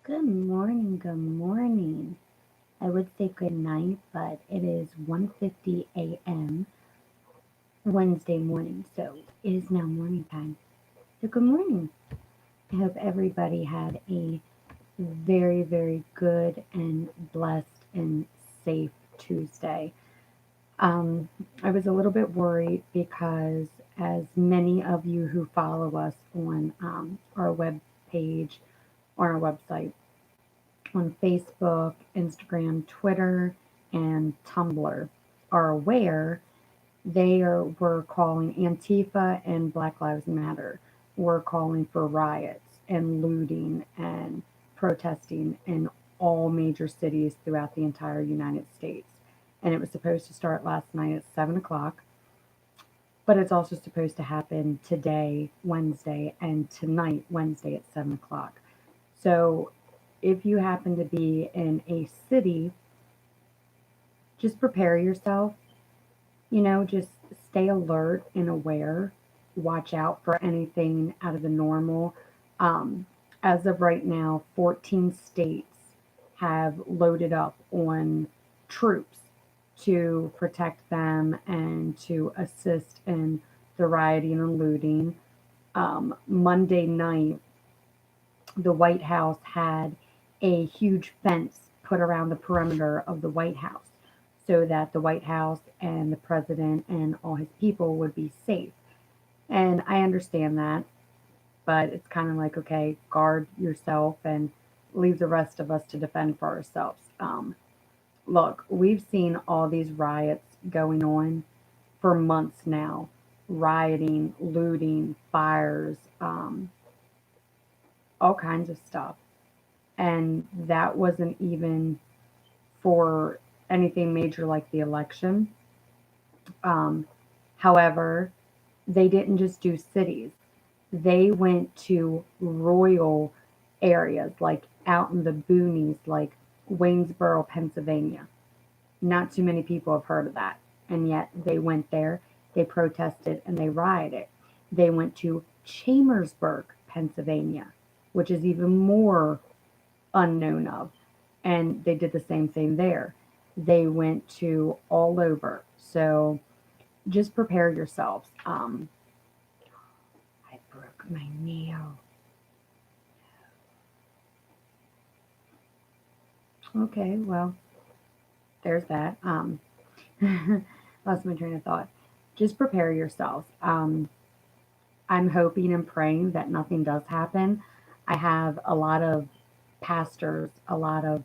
Good morning, good morning. I would say good night, but it is 1:50 a.m. Wednesday morning, so it is now morning time. So good morning. I hope everybody had a very, very good and blessed and safe Tuesday. Um, I was a little bit worried because, as many of you who follow us on our web page, on our website, on Facebook, Instagram, Twitter, and Tumblr are aware, were calling Antifa and Black Lives Matter were calling for riots and looting and protesting in all major cities throughout the entire United States. And it was supposed to start last night at 7 o'clock, but it's also supposed to happen today, Wednesday, and tonight, Wednesday at 7 o'clock. So if you happen to be in a city, just prepare yourself, just stay alert and aware, watch out for anything out of the normal. Um, as of right now, 14 states have loaded up on troops to protect them and to assist in the rioting and looting. Monday night, the White House had a huge fence put around the perimeter of the White House so that the White House and the president and all his people would be safe. And I understand that, but it's kind of like, okay, guard yourself and leave the rest of us to defend for ourselves. Look, we've seen all these riots going on for months now, rioting, looting, fires, all kinds of stuff. And that wasn't even for anything major like the election. Um, However, they didn't just do cities, they went to rural areas like out in the boonies, like Waynesboro, Pennsylvania. Not too many people have heard of that. And yet they went there, they protested, and they rioted. They went to Chambersburg, Pennsylvania, which is even more unknown of. And they did the same thing there. They went to all over. So just prepare yourselves. I broke my nail. Okay, well, there's that. Lost my train of thought. Just prepare yourselves. I'm hoping and praying that nothing does happen. I have a lot of pastors, a lot of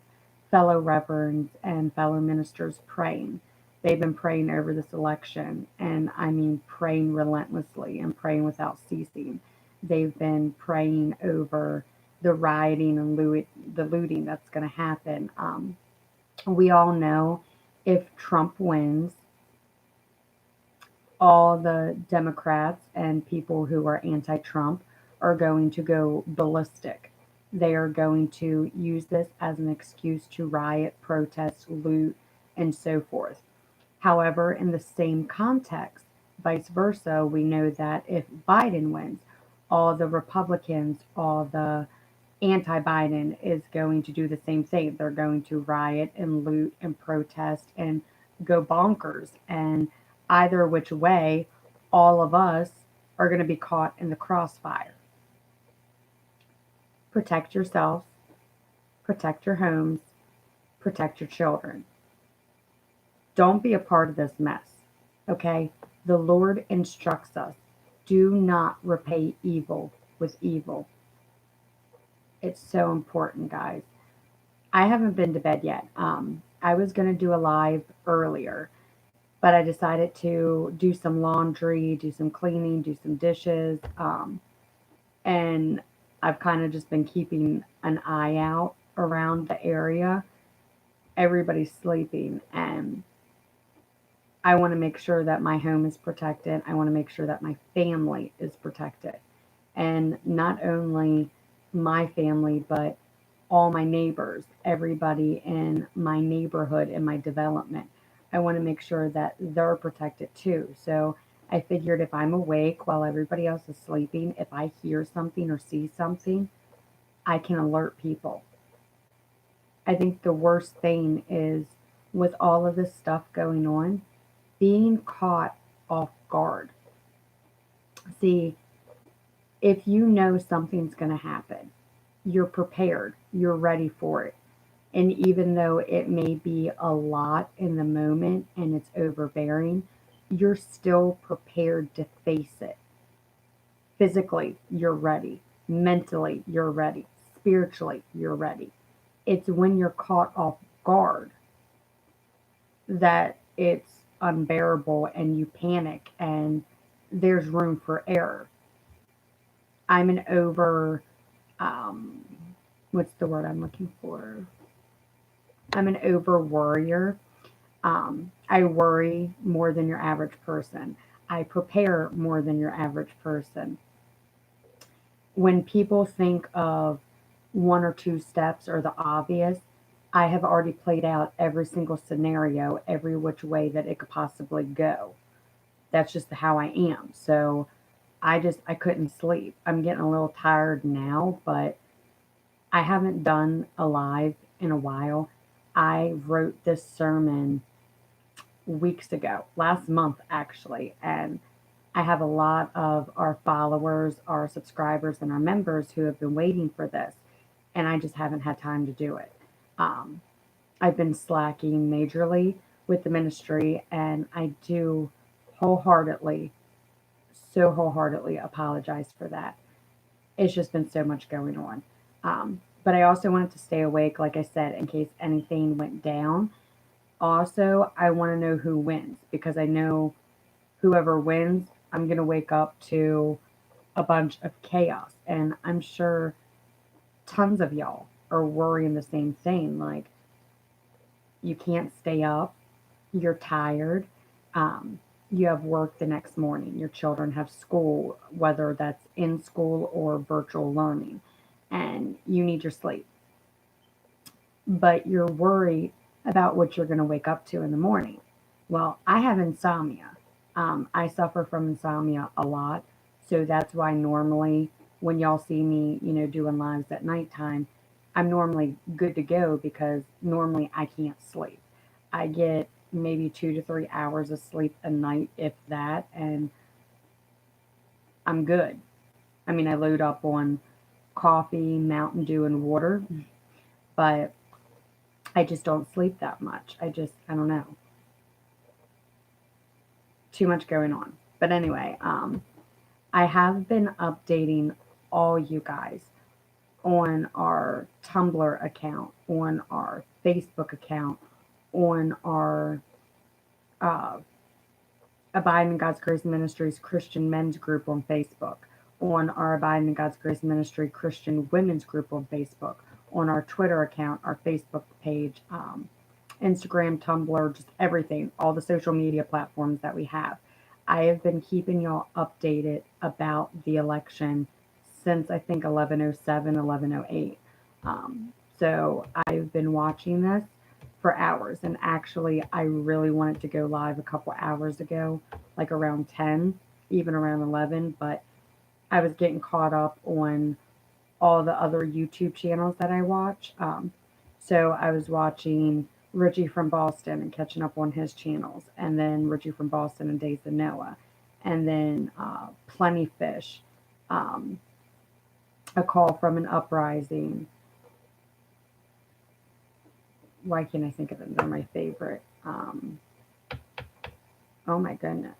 fellow reverends, and fellow ministers praying. They've been praying over this election, and I mean praying relentlessly and praying without ceasing. They've been praying over the rioting and the looting that's going to happen. We all know if Trump wins, all the Democrats and people who are anti Trump are going to go ballistic. They are going to use this as an excuse to riot, protest, loot, and so forth. However, in the same context, vice versa, we know that if Biden wins, all the Republicans, all the anti Biden is going to do the same thing. They're going to riot and loot and protest and go bonkers. And either which way, all of us are going to be caught in the crossfire. Protect yourselves, protect your homes, protect your children. Don't be a part of this mess, okay? The Lord instructs us, do not repay evil with evil. It's so important, guys. I haven't been to bed yet. I was going to do a live earlier, but I decided to do some laundry, do some cleaning, do some dishes. And I've kind of just been keeping an eye out around the area. Everybody's sleeping, and I want to make sure that my home is protected. I want to make sure that my family is protected. And not only my family, but all my neighbors, everybody in my neighborhood, in my development. I want to make sure that they're protected too. So I figured if I'm awake while everybody else is sleeping, if I hear something or see something, I can alert people. I think the worst thing is with all of this stuff going on, being caught off guard. See, if you know something's going to happen, you're prepared, you're ready for it. And even though it may be a lot in the moment and it's overbearing, you're still prepared to face it. Physically, you're ready. Mentally, you're ready. Spiritually, you're ready. It's when you're caught off guard that it's unbearable and you panic and there's room for error. I'm an over, um, what's the word I'm looking for? I'm an over worrier. I worry more than your average person. I prepare more than your average person. When people think of one or two steps or the obvious, I have already played out every single scenario, every which way that it could possibly go. That's just how I am. So I couldn't sleep. I'm getting a little tired now, but I haven't done a live in a while. I wrote this sermon weeks ago, last month actually, and I have a lot of our followers, our subscribers, and our members who have been waiting for this, and I just haven't had time to do it. Um, I've been slacking majorly with the ministry, and I do wholeheartedly, so wholeheartedly apologize for that. It's just been so much going on. But I also wanted to stay awake, like I said, in case anything went down. Also, I want to know who wins because I know whoever wins, I'm going to wake up to a bunch of chaos. And I'm sure tons of y'all are worrying the same thing. Like, you can't stay up, you're tired, um, you have work the next morning, your children have school, whether that's in school or virtual learning, and you need your sleep. But you're worried about what you're going to wake up to in the morning. Well, I have insomnia. I suffer from insomnia a lot. So that's why normally when y'all see me, doing lives at nighttime, I'm normally good to go because normally I can't sleep. I get maybe 2 to 3 hours of sleep a night, if that, and I'm good. I mean, I load up on coffee, Mountain Dew, and water, but I just don't sleep that much. I don't know, too much going on. But anyway, I have been updating all you guys on our Tumblr account, on our Facebook account, on our uh, Abide in God's Grace Ministries Christian Men's Group on Facebook, on our Abide in God's Grace Ministry Christian Women's Group on Facebook, on our Twitter account, our Facebook page, Instagram, Tumblr, just everything, all the social media platforms that we have. I have been keeping y'all updated about the election since I think 1107, 1108. So I've been watching this for hours, and actually, I really wanted to go live a couple hours ago, like around 10, even around 11, but I was getting caught up on all the other YouTube channels that I watch. So I was watching Richie from Boston and catching up on his channels, and then Richie from Boston and Days of Noah, and then Plenty Fish, um, A Call from an Uprising. Why can't I think of them? They're my favorite. Oh my goodness.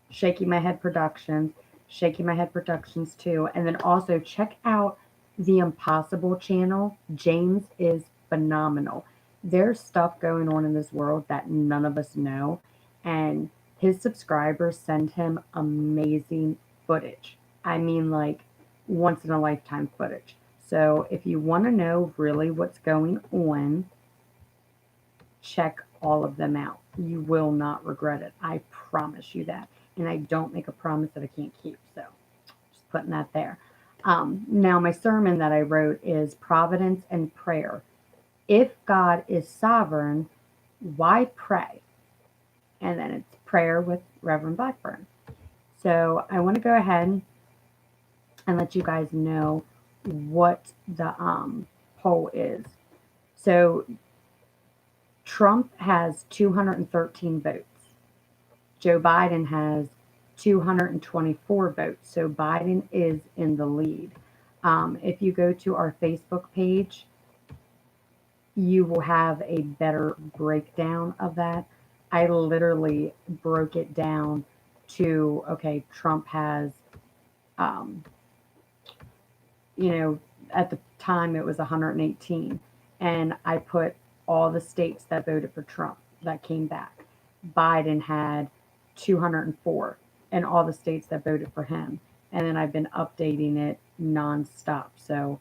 Shaking My Head Productions, Shaking My Head Productions too. And then also check out the Impossible channel. James is phenomenal. There's stuff going on in this world that none of us know. And his subscribers send him amazing footage. I mean, like once in a lifetime footage. So if you want to know really what's going on, check all of them out. You will not regret it. I promise you that. And I don't make a promise that I can't keep. So just putting that there. Now, my sermon that I wrote is Providence and Prayer. If God is sovereign, why pray? And then it's prayer with Reverend Blackburn. So I want to go ahead and let you guys know what the poll is. So Trump has 213 votes. Joe Biden has 224 votes. So Biden is in the lead. If you go to our Facebook page, you will have a better breakdown of that. I literally broke it down to, okay, Trump has, um, you know, at the time it was 118. And I put all the states that voted for Trump that came back. Biden had 204 and all the states that voted for him. And then I've been updating it nonstop. So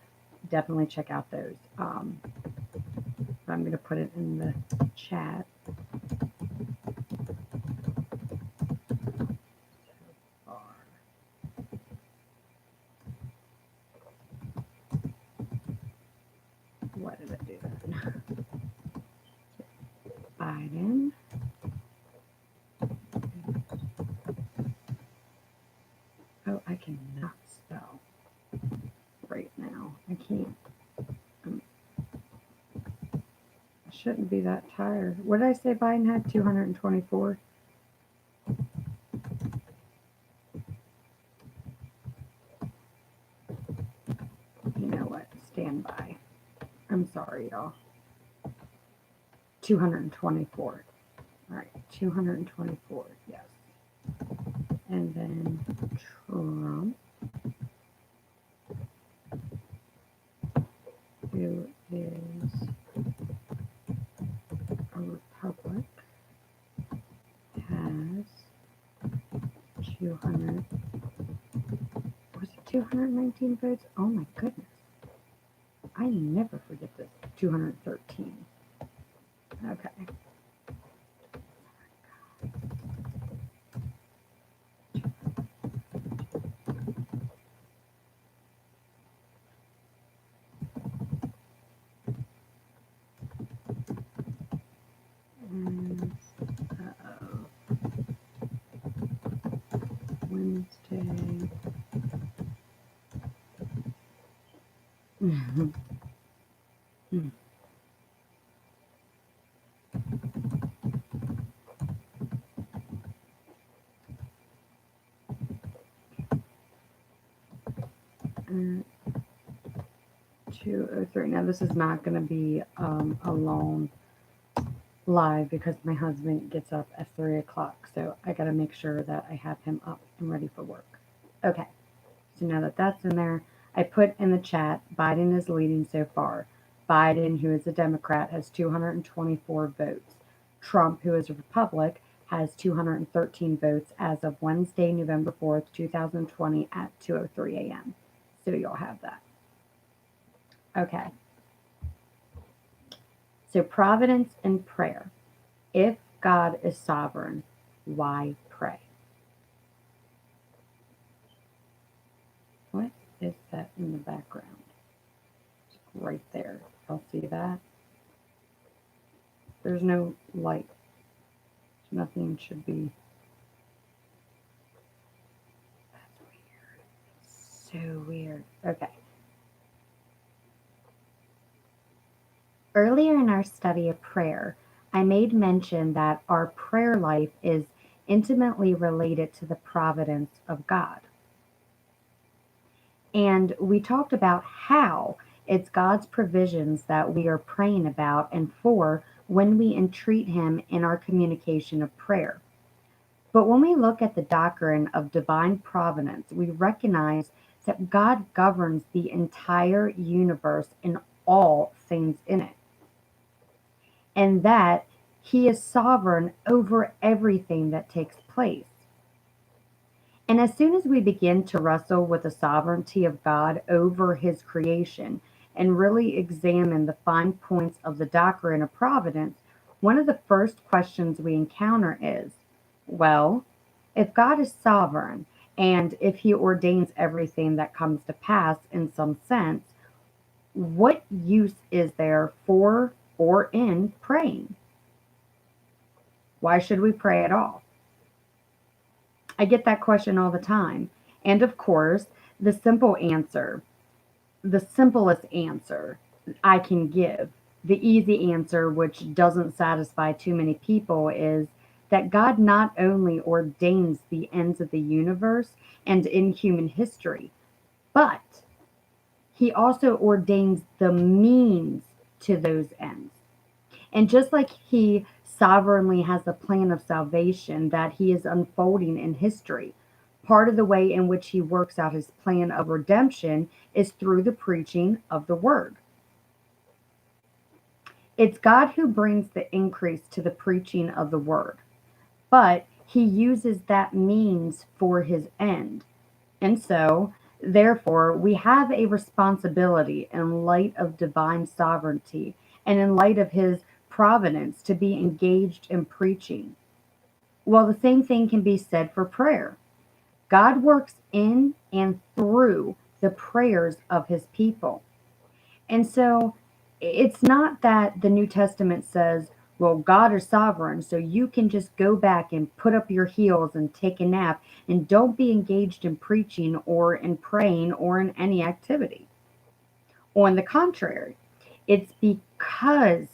definitely check out those. I'm going to put it in the chat. What did I do then? Biden. Oh, I cannot spell right now. I can't. I shouldn't be that tired. What did I say Biden had? 224? You know what? Stand by. I'm sorry, y'all. 224. All right, 224. Yes. And then Trump, who is a Republic, has 200. Was it 219 votes? Oh my goodness. I never forget this. 213. Okay. Wednesday. Uh, 2:03. Now this is not going to be a long live because my husband gets up at 3 o'clock, so I got to make sure that I have him up and ready for work. Okay, so now that that's in there, I put in the chat, Biden is leading so far. Biden, who is a Democrat, has 224 votes. Trump, who is a Republican, has 213 votes as of Wednesday, November 4th, 2020 at 2:03 a.m. So you'll have that. Okay. So providence and prayer. If God is sovereign, why pray? What is that in the background? It's right there. I'll see that. There's no light. Nothing should be. That's weird. So weird. Okay. Earlier in our study of prayer, I made mention that our prayer life is intimately related to the providence of God. And we talked about how it's God's provisions that we are praying about and for when we entreat Him in our communication of prayer. But when we look at the doctrine of divine providence, we recognize that God governs the entire universe and all things in it, and that He is sovereign over everything that takes place. And as soon as we begin to wrestle with the sovereignty of God over His creation and really examine the fine points of the doctrine of providence, one of the first questions we encounter is, well, if God is sovereign and if He ordains everything that comes to pass in some sense, what use is there for or in praying? Why should we pray at all? I get that question all the time. And of course, the simplest answer I can give The easy answer, which doesn't satisfy too many people, is that God not only ordains the ends of the universe and in human history, but he also ordains the means to those ends. And just like he sovereignly has a plan of salvation that he is unfolding in history, part of the way in which he works out his plan of redemption is through the preaching of the word. It's God who brings the increase to the preaching of the word, but he uses that means for his end. And so, therefore, we have a responsibility in light of divine sovereignty and in light of his providence to be engaged in preaching. Well, the same thing can be said for prayer. God works in and through the prayers of his people. And so it's not that the New Testament says, well, God is sovereign, so you can just go back and put up your heels and take a nap and don't be engaged in preaching or in praying or in any activity. On the contrary, it's because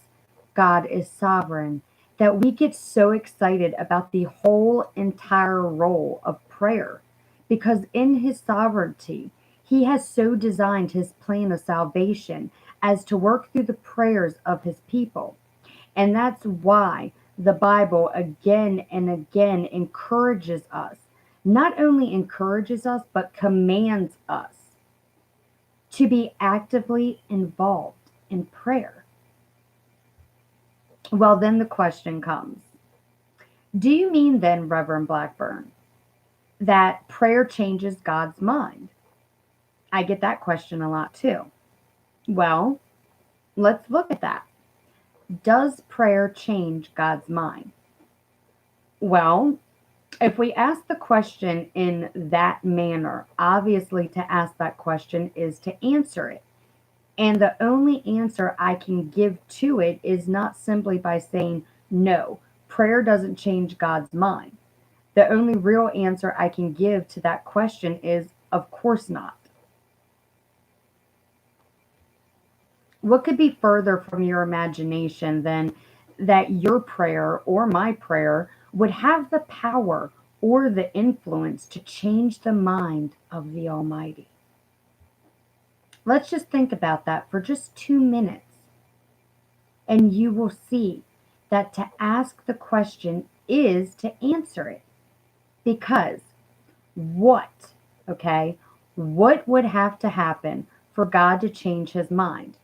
God is sovereign that we get so excited about the whole entire role of prayer. Because in his sovereignty, he has so designed his plan of salvation as to work through the prayers of his people. And that's why the Bible again and again encourages us, not only encourages us, but commands us to be actively involved in prayer. Well, then the question comes, do you mean then, Reverend Blackburn, that prayer changes God's mind? I get that question a lot too. Well, let's look at that. Does prayer change God's mind? Well, if we ask the question in that manner, obviously to ask that question is to answer it. And the only answer I can give to it is not simply by saying, no, prayer doesn't change God's mind. The only real answer I can give to that question is, of course not. What could be further from your imagination than that your prayer or my prayer would have the power or the influence to change the mind of the Almighty? Let's just think about that for just 2 minutes, and you will see that to ask the question is to answer it. Because what, okay, what would have to happen for God to change his mind?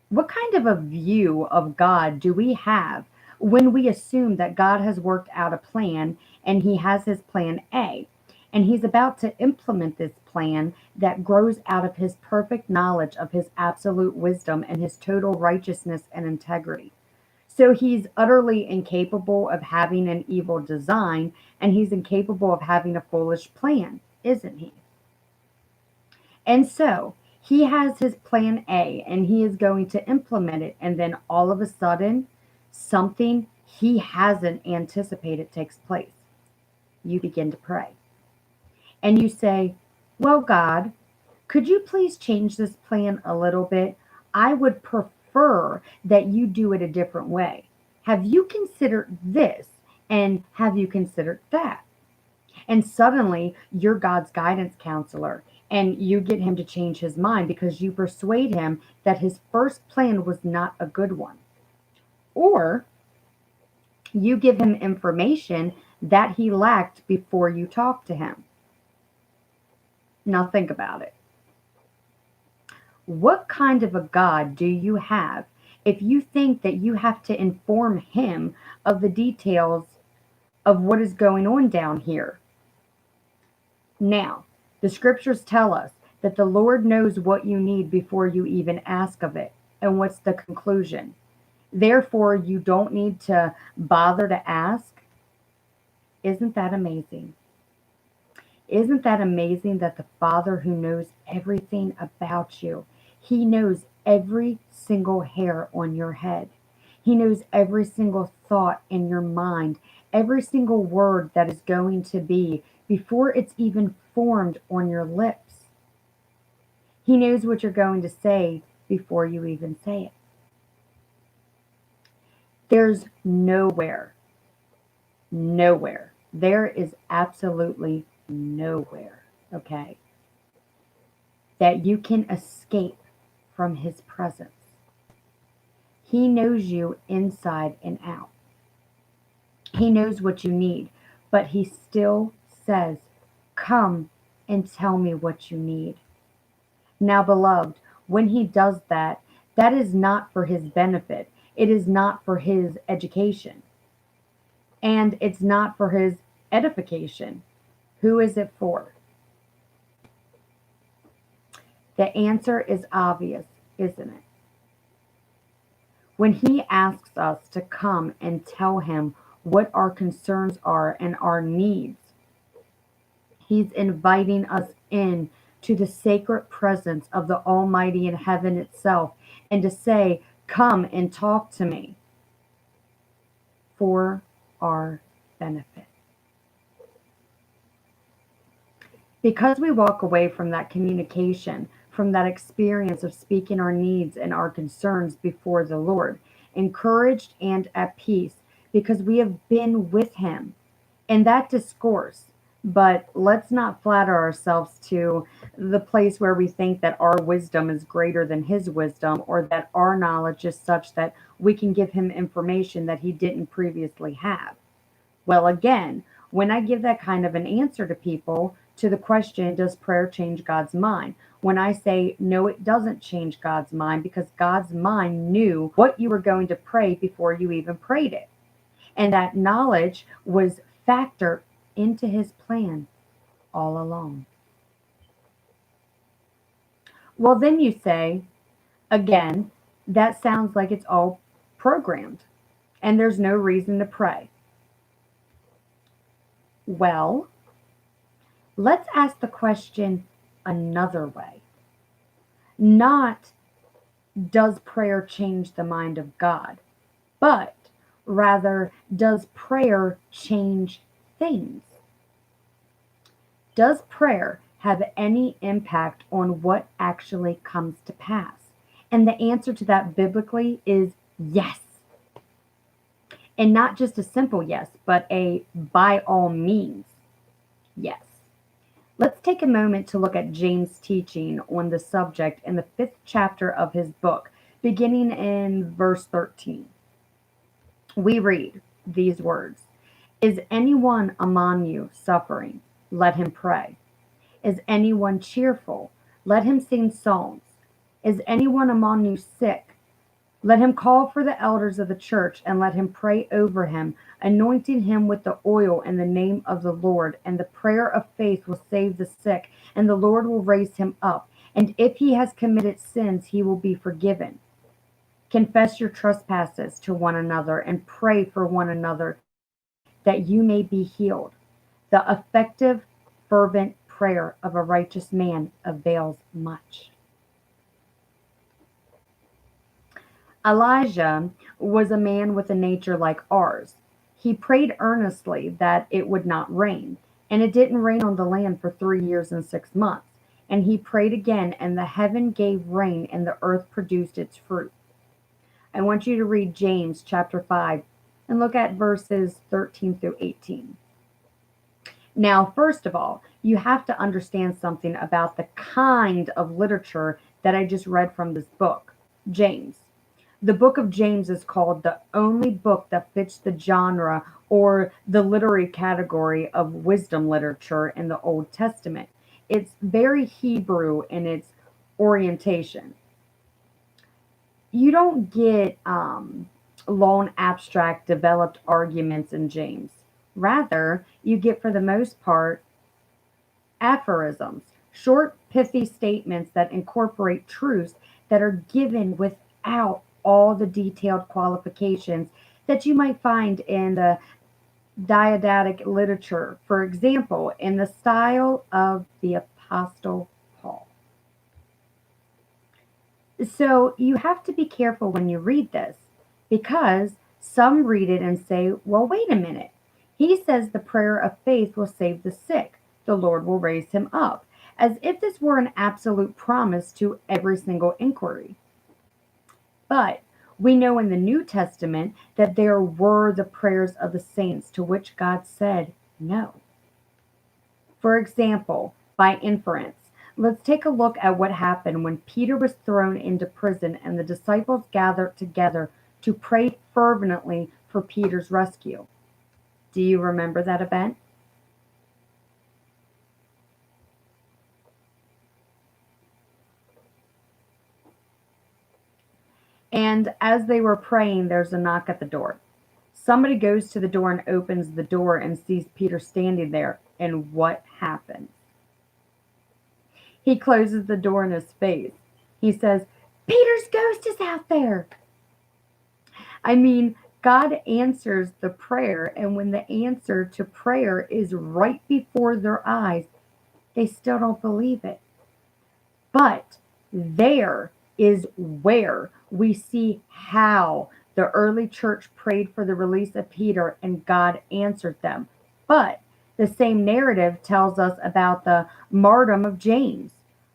What kind of a view of God do we have when we assume that God has worked out a plan and he has his plan A and he's about to implement this plan that grows out of his perfect knowledge of his absolute wisdom and his total righteousness and integrity? So he's utterly incapable of having an evil design and he's incapable of having a foolish plan, isn't he? And so he has his plan A and he is going to implement it. And then all of a sudden, something he hasn't anticipated takes place. You begin to pray. And you say, well, God, could you please change this plan a little bit? I would prefer that you do it a different way. Have you considered this? And have you considered that? And suddenly you're God's guidance counselor and you get him to change his mind because you persuade him that his first plan was not a good one. Or you give him information that he lacked before you talk to him. Now think about it. What kind of a God do you have if you think that you have to inform him of the details of what is going on down here? Now, the scriptures tell us that the Lord knows what you need before you even ask of it. And what's the conclusion? Therefore, you don't need to bother to ask. Isn't that amazing? Isn't that amazing that the Father who knows everything about you, he knows every single hair on your head. He knows every single thought in your mind, every single word that is going to be before it's even formed on your lips. He knows what you're going to say before you even say it. There's nowhere. There is absolutely nowhere, okay, that you can escape from his presence. He knows you inside and out. He knows what you need, but he still says, "Come and tell me what you need." Now, beloved, when he does that, that is not for his benefit. It is not for his education, and it's not for his edification. Who is it for? The answer is obvious, isn't it? When he asks us to come and tell him what our concerns are and our needs, he's inviting us in to the sacred presence of the Almighty in heaven itself and to say, "Come and talk to me," for our benefit. Because we walk away from that communication, from that experience of speaking our needs and our concerns before the Lord, encouraged and at peace, because we have been with Him in that discourse. But let's not flatter ourselves to the place where we think that our wisdom is greater than His wisdom or that our knowledge is such that we can give Him information that He didn't previously have. Well, again, when I give that kind of an answer to people to the question, does prayer change God's mind? When I say, no, it doesn't change God's mind because God's mind knew what you were going to pray before you even prayed it. And that knowledge was factored into his plan all along. Well, then you say, again, that sounds like it's all programmed and there's no reason to pray. Well, let's ask the question another way. Not, does prayer change the mind of God, but rather, does prayer change things? Does prayer have any impact on what actually comes to pass? And the answer to that biblically is yes. And not just a simple yes, but a by all means yes. Let's take a moment to look at James' teaching on the subject in the fifth chapter of his book, beginning in verse 13. We read these words: Is anyone among you suffering? Let him pray. Is anyone cheerful? Let him sing psalms. Is anyone among you sick? Let him call for the elders of the church and let him pray over him, anointing him with the oil in the name of the Lord. And the prayer of faith will save the sick, and the Lord will raise him up. And if he has committed sins, he will be forgiven. Confess your trespasses to one another and pray for one another that you may be healed. The effective, fervent prayer of a righteous man avails much. Elijah was a man with a nature like ours. He prayed earnestly that it would not rain, and it didn't rain on the land for 3 years and 6 months. And he prayed again, and the heaven gave rain, and the earth produced its fruit. I want you to read James chapter 5 and look at verses 13 through 18. Now, first of all, you have to understand something about the kind of literature that I just read from this book, James. The book of James is called the only book that fits the genre or the literary category of wisdom literature in the Old Testament. It's very Hebrew in its orientation. You don't get long, abstract, developed arguments in James. Rather, you get, for the most part, aphorisms, short, pithy statements that incorporate truths that are given without all the detailed qualifications that you might find in the didactic literature, for example, in the style of the Apostle Paul. So you have to be careful when you read this because some read it and say, well, wait a minute. He says the prayer of faith will save the sick, the Lord will raise him up, as if this were an absolute promise to every single inquiry. But We know in the New Testament that there were the prayers of the saints to which God said no. For example, by inference, let's take a look at what happened when Peter was thrown into prison and the disciples gathered together to pray fervently for Peter's rescue. Do you remember that event? And as they were praying, there's a knock at the door. Somebody goes to the door and opens the door and sees Peter standing there. And what happens? He closes the door in his face. He says, Peter's ghost is out there. I mean, God answers the prayer, and when the answer to prayer is right before their eyes, they still don't believe it. But there is where we see how the early church prayed for the release of Peter and God answered them. But the same narrative tells us about the martyrdom of James.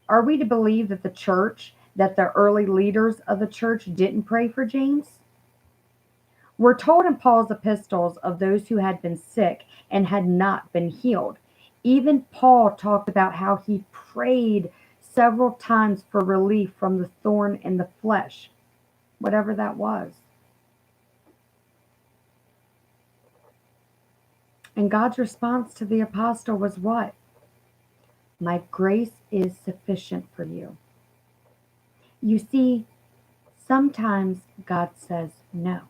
Are we to believe that that the early leaders of the church didn't pray for James? We're told in Paul's epistles of those who had been sick and had not been healed. Even Paul talked about how he prayed several times for relief from the thorn in the flesh, whatever that was. And God's response to the apostle was what? My grace is sufficient for you. You see, sometimes God says no,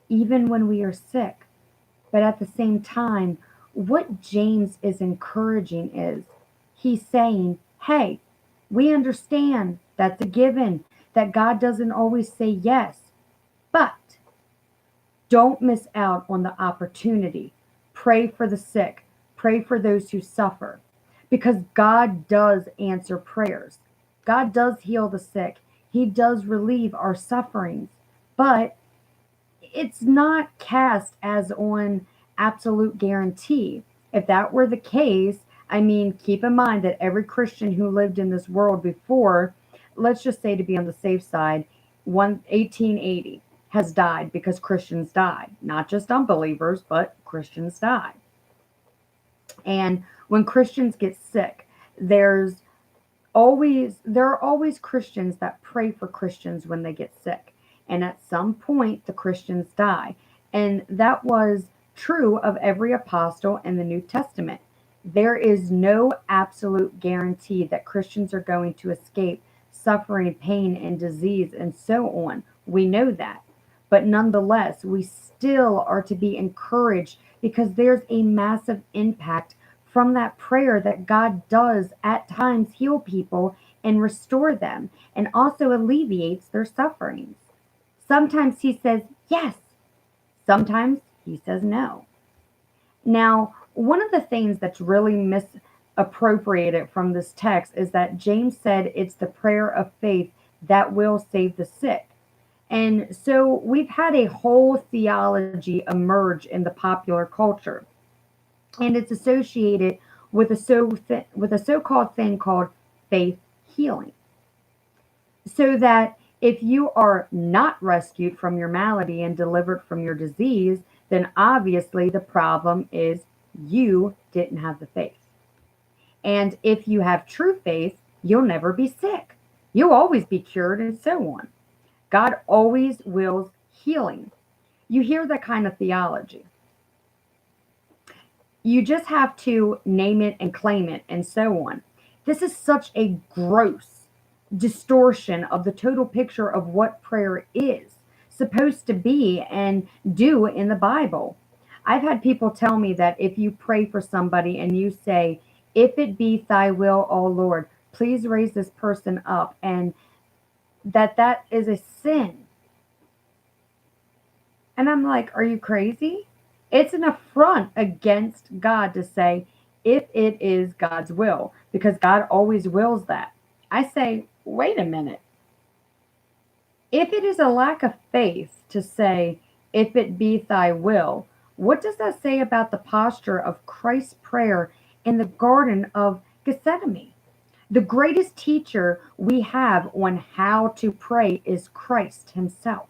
even when we are sick. But at the same time, what James is encouraging is he's saying, hey, we understand that's a given, that God doesn't always say yes, but don't miss out on the opportunity. Pray for the sick, pray for those who suffer, because God does answer prayers. God does heal the sick, He does relieve our sufferings, but it's not cast as on absolute guarantee. If that were the case, I mean, keep in mind that every Christian who lived in this world before, let's just say to be on the safe side, 1880 has died because Christians died. Not just unbelievers, but Christians died. And when Christians get sick, there are always Christians that pray for Christians when they get sick. And at some point the Christians die. And that was true of every apostle in the New Testament. There is no absolute guarantee that Christians are going to escape suffering, pain, and disease, and so on. We know that. But nonetheless, we still are to be encouraged because there's a massive impact from that prayer that God does at times heal people and restore them and also alleviates their sufferings. Sometimes He says yes, sometimes He says no. Now, one of the things that's really misappropriated from this text is that James said it's the prayer of faith that will save the sick. And so we've had a whole theology emerge in the popular culture, and it's associated with with a so-called thing called faith healing. So that if you are not rescued from your malady and delivered from your disease, then obviously the problem is you didn't have the faith. And if you have true faith, you'll never be sick. You'll always be cured, and so on. God always wills healing. You hear that kind of theology. You just have to name it and claim it, and so on. This is such a gross distortion of the total picture of what prayer is supposed to be and do in the Bible. I've had people tell me that if you pray for somebody and you say, if it be thy will, O Lord, please raise this person up, and that is a sin. And I'm like, are you crazy? It's an affront against God to say, if it is God's will, because God always wills that. I say, wait a minute. If it is a lack of faith to say, if it be thy will, what does that say about the posture of Christ's prayer in the Garden of Gethsemane? The greatest teacher we have on how to pray is Christ Himself.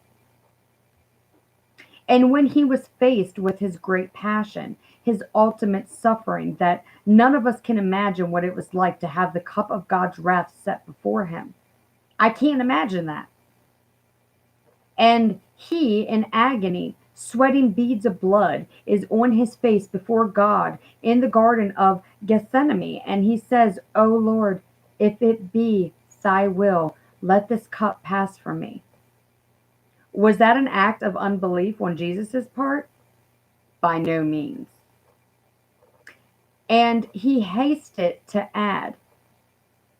And when He was faced with His great passion, His ultimate suffering, that none of us can imagine what it was like to have the cup of God's wrath set before Him. I can't imagine that. And He, in agony, sweating beads of blood, is on His face before God in the Garden of Gethsemane. And He says, "O Lord, if it be Thy will, let this cup pass from me." Was that an act of unbelief on Jesus' part? By no means. And He hasted to add,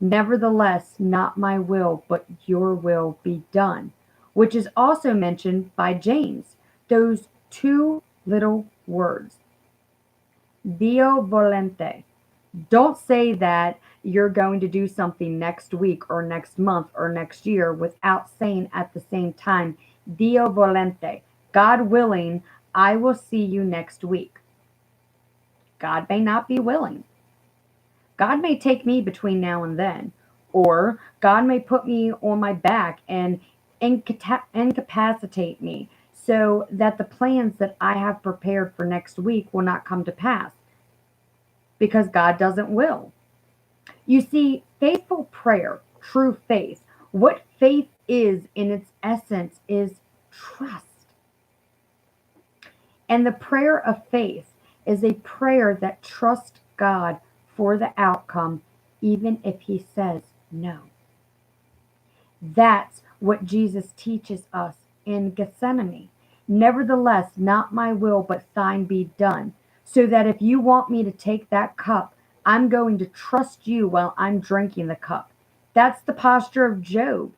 "Nevertheless, not my will, but your will be done," which is also mentioned by James. Those two little words, Dio volente. Don't say that you're going to do something next week or next month or next year without saying at the same time, Dio volente. God willing, I will see you next week. God may not be willing. God may take me between now and then, or God may put me on my back and incapacitate me so that the plans that I have prepared for next week will not come to pass because God doesn't will. You see, faithful prayer, true faith, what faith is in its essence is trust. And the prayer of faith is a prayer that trusts God for the outcome, even if He says no. That's what Jesus teaches us in Gethsemane. Nevertheless, not my will, but thine be done. So that if you want me to take that cup, I'm going to trust you while I'm drinking the cup. That's the posture of Job.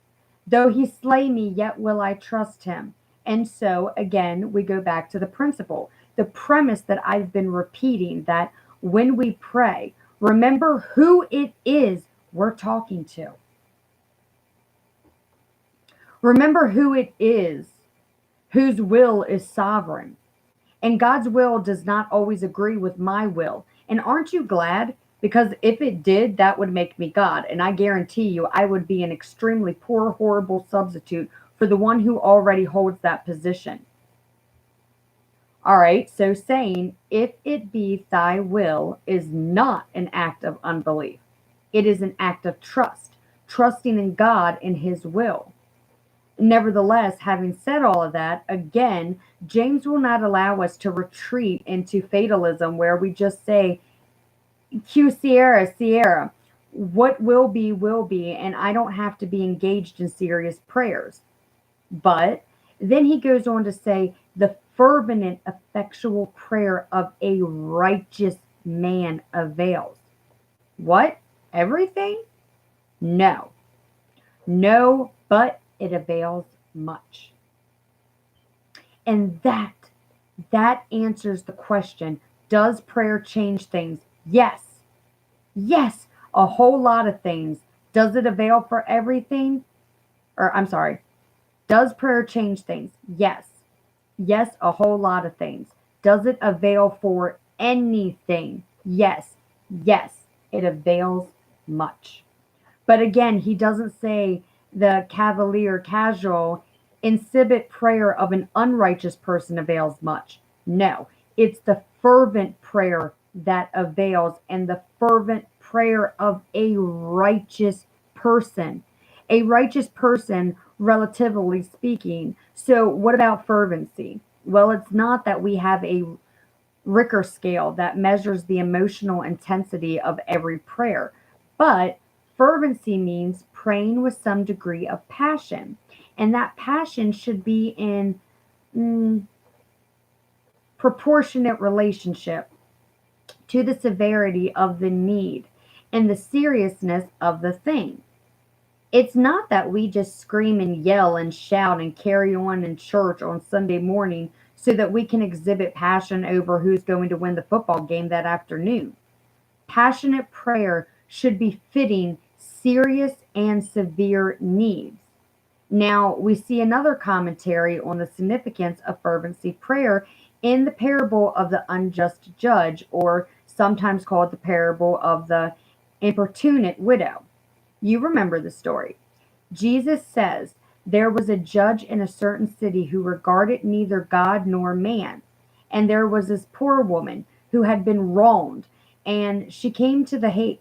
Though he slay me, yet will I trust him. And so, again, we go back to the principle, the premise that I've been repeating, that when we pray, remember who it is we're talking to. Remember who it is whose will is sovereign. And God's will does not always agree with my will. And aren't you glad? Because if it did, that would make me God. And I guarantee you, I would be an extremely poor, horrible substitute for the one who already holds that position. All right, so saying, if it be thy will, is not an act of unbelief. It is an act of trust, trusting in God and His will. Nevertheless, having said all of that, again, James will not allow us to retreat into fatalism where we just say, Q Sierra, Sierra, what will be, and I don't have to be engaged in serious prayers. But then he goes on to say, the fervent and effectual prayer of a righteous man avails. What? Everything? No. No, but it avails much. And that answers the question, does prayer change things? Yes. Yes, a whole lot of things. Does it avail for everything? Or I'm sorry. Does prayer change things? Yes. Yes, a whole lot of things. Does it avail for anything? Yes. Yes, it avails much. But again, he doesn't say the cavalier, casual, insipid prayer of an unrighteous person avails much. No, it's the fervent prayer that avails, and the fervent prayer of a righteous person. A righteous person, relatively speaking. So, what about fervency? Well, it's not that we have a Richter scale that measures the emotional intensity of every prayer. But fervency means praying with some degree of passion. And that passion should be in mm, proportionate relationship to the severity of the need and the seriousness of the thing. It's not that we just scream and yell and shout and carry on in church on Sunday morning so that we can exhibit passion over who's going to win the football game that afternoon. Passionate prayer should be fitting serious and severe needs. Now, we see another commentary on the significance of fervency prayer in the parable of the unjust judge, or sometimes called the parable of the importunate widow. You remember the story. Jesus says, there was a judge in a certain city who regarded neither God nor man. And there was this poor woman who had been wronged. And she came to the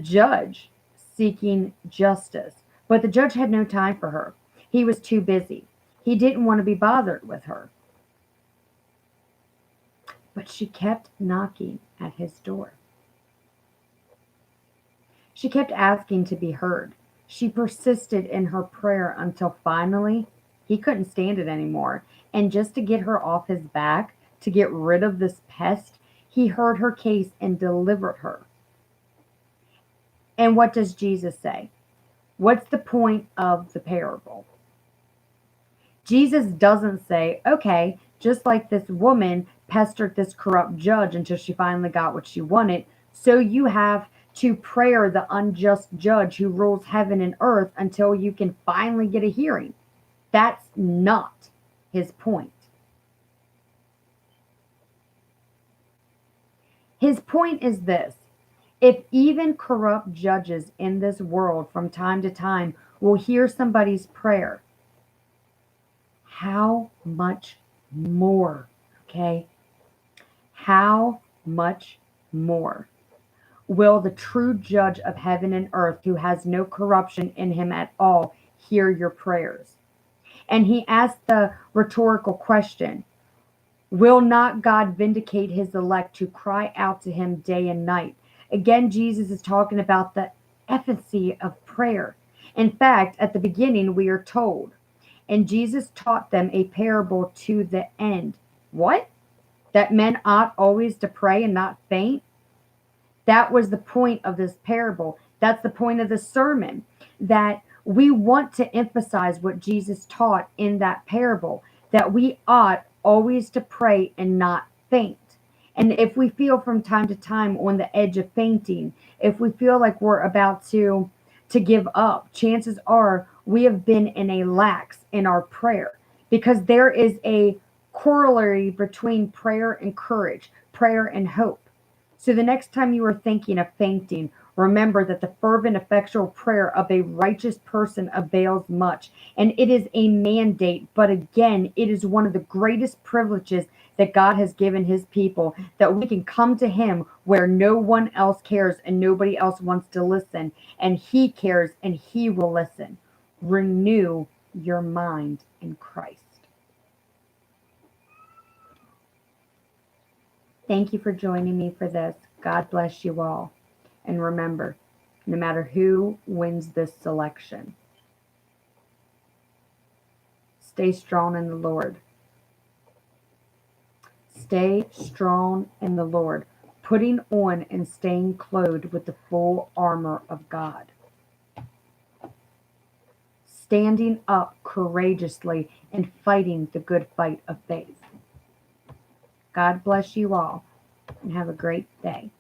judge seeking justice. But the judge had no time for her. He was too busy. He didn't want to be bothered with her. But she kept knocking at his door. She kept asking to be heard. She persisted in her prayer until finally he couldn't stand it anymore. And just to get her off his back, to get rid of this pest, he heard her case and delivered her. And what does Jesus say? What's the point of the parable? Jesus doesn't say, okay, just like this woman pestered this corrupt judge until she finally got what she wanted, so you have to prayer the unjust judge who rules heaven and earth until you can finally get a hearing. That's not his point. His point is this: if even corrupt judges in this world from time to time will hear somebody's prayer, how much more, okay? How much more will the true judge of heaven and earth, who has no corruption in him at all, hear your prayers? And he asked the rhetorical question: will not God vindicate his elect who cry out to him day and night? Again, Jesus is talking about the efficacy of prayer. In fact, at the beginning, we are told, and Jesus taught them a parable to the end. What? That men ought always to pray and not faint? That was the point of this parable. That's the point of the sermon, that we want to emphasize what Jesus taught in that parable, that we ought always to pray and not faint. And if we feel from time to time on the edge of fainting, if we feel like we're about to give up, chances are we have been in a lax in our prayer, because there is a corollary between prayer and courage, prayer and hope. So the next time you are thinking of fainting, remember that the fervent, effectual prayer of a righteous person avails much. And it is a mandate, but again, it is one of the greatest privileges that God has given his people, that we can come to him where no one else cares and nobody else wants to listen. And he cares and he will listen. Renew your mind in Christ. Thank you for joining me for this. God bless you all. And remember, no matter who wins this selection, stay strong in the Lord. Stay strong in the Lord, putting on and staying clothed with the full armor of God. Standing up courageously and fighting the good fight of faith. God bless you all and have a great day.